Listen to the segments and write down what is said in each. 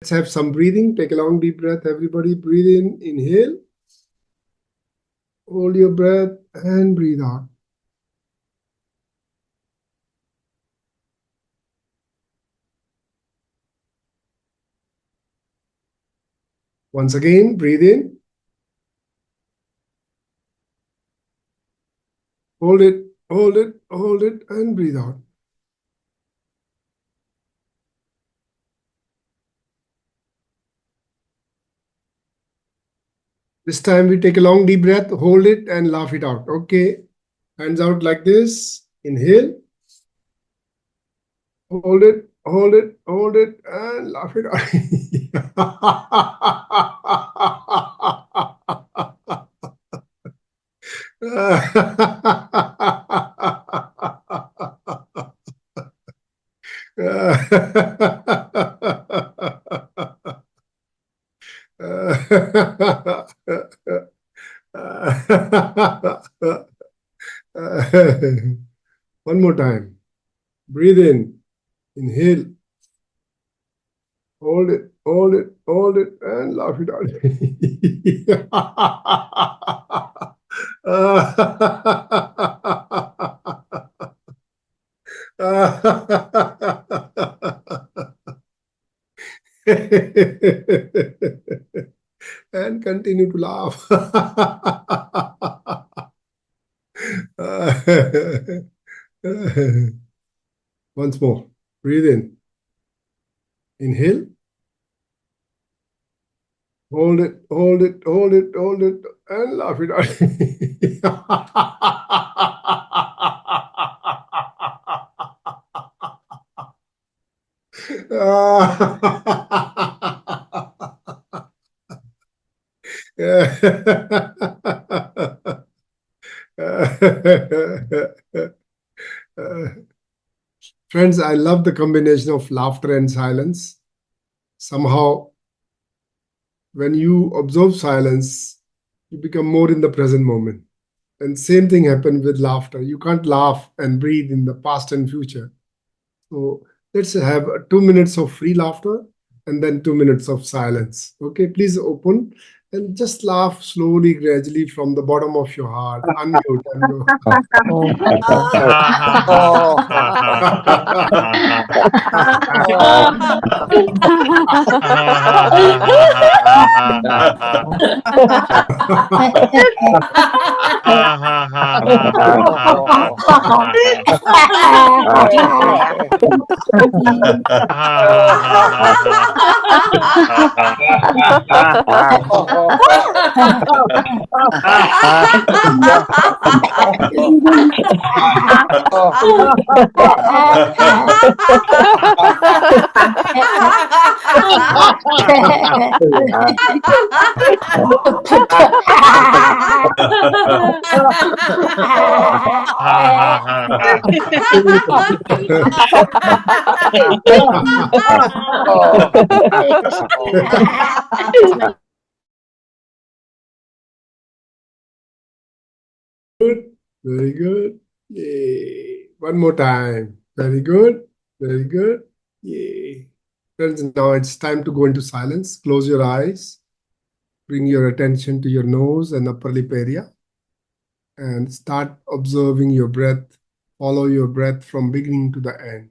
Let's have some breathing. Take a long deep breath. Everybody breathe in, inhale. Hold your breath and breathe out. Once again, breathe in. Hold it, hold it, hold it, and breathe out. This time we take a long deep breath, hold it, and laugh it out. Okay. Hands out like this. Inhale. Hold it, hold it, hold it, and laugh it out. One more time. Breathe in. Inhale. Hold it, hold it, hold it, and laugh it out. And continue to laugh. Once more. Breathe in. Inhale. Hold it, hold it, hold it, hold it, and laugh it out. Friends, I love the combination of laughter and silence. Somehow, when you observe silence, you become more in the present moment. And same thing happened with laughter. You can't laugh and breathe in the past and future. So let's have 2 minutes of free laughter and then 2 minutes of silence. Okay, please open and just laugh slowly, gradually from the bottom of your heart. Unmute and go. Good. Very good. Yay. One more time. Very good. Very good. Yay. Friends, now it's time to go into silence. Close your eyes. Bring your attention to your nose and upper lip area. And start observing your breath. Follow your breath from beginning to the end.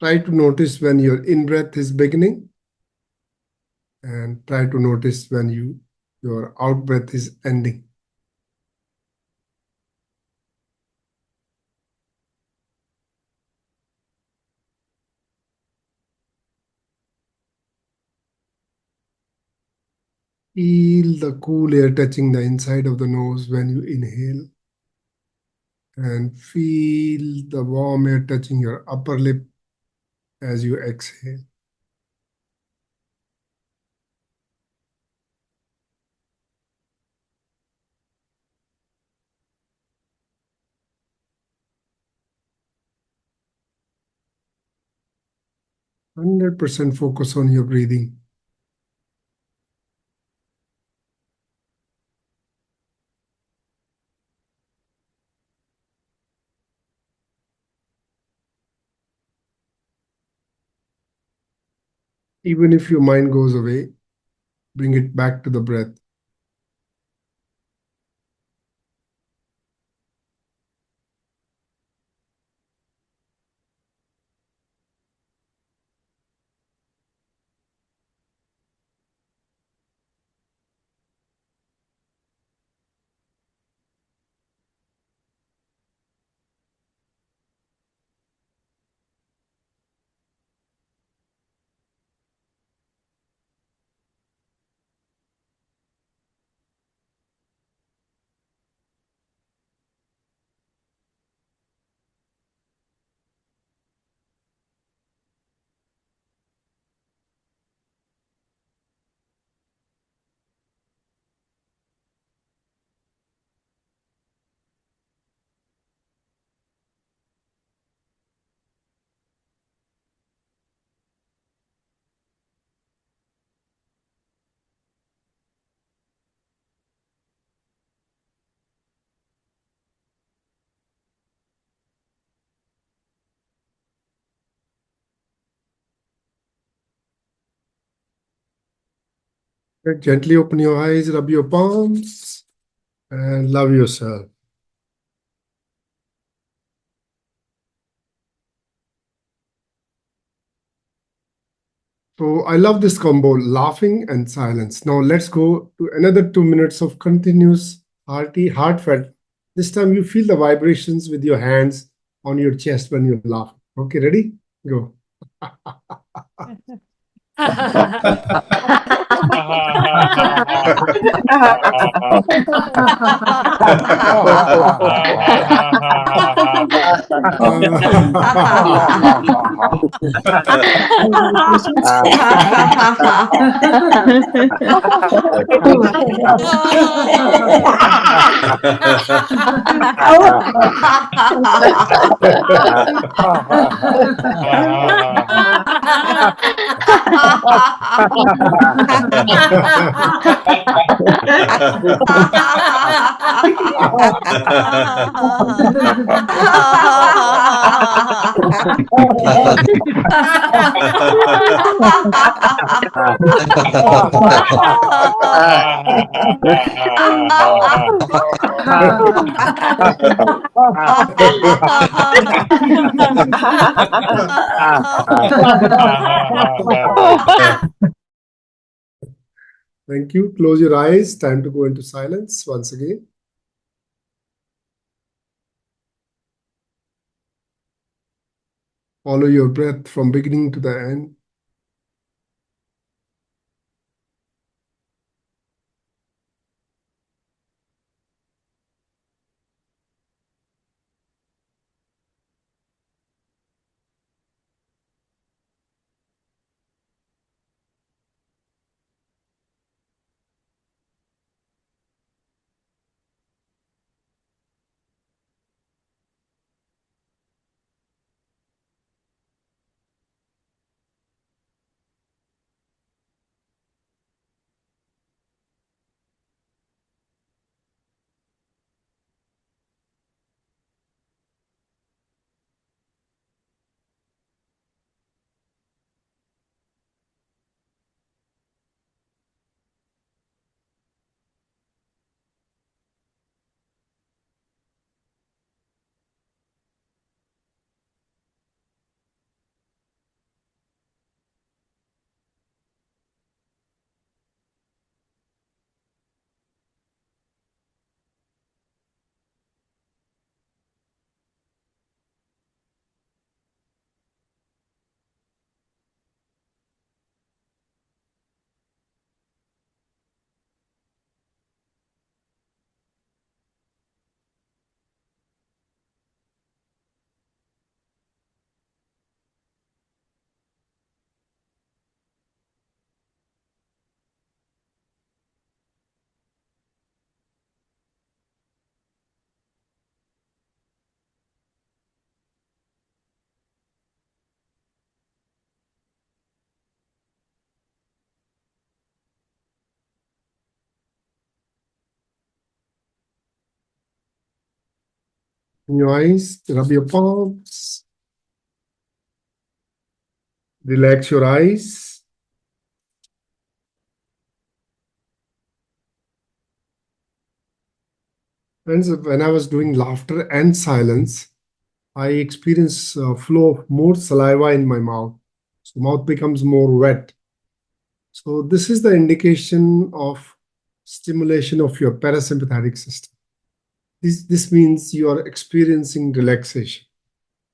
Try to notice when your in-breath is beginning. And try to notice when your out-breath is ending. Feel the cool air touching the inside of the nose when you inhale. And feel the warm air touching your upper lip as you exhale. %, focus on your breathing. Even if your mind goes away, bring it back to the breath. Okay, gently open your eyes, rub your palms, and love yourself. So I love this combo, laughing and silence. Now let's go to another 2 minutes of continuous, heartfelt. This time you feel the vibrations with your hands on your chest when you laugh. Okay, ready? Go. Thank you. Close your eyes. Time to go into silence once again. Follow your breath from beginning to the end. Open your eyes, rub your palms. Relax your eyes. Friends, when I was doing laughter and silence, I experience a flow of more saliva in my mouth. So mouth becomes more wet. So this is the indication of stimulation of your parasympathetic system. This means you are experiencing relaxation.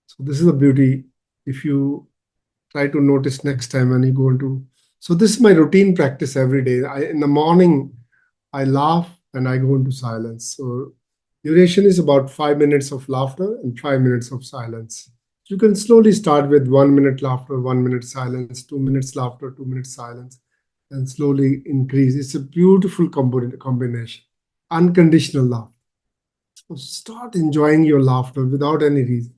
So this is the beauty. If you try to notice next time when you go into, so this is my routine practice every day. In the morning, I laugh and I go into silence. So duration is about 5 minutes of laughter and 5 minutes of silence. You can slowly start with 1 minute laughter, 1 minute silence, 2 minutes laughter, 2 minutes silence, and slowly increase. It's a beautiful combination. Unconditional love. So start enjoying your laughter without any reason.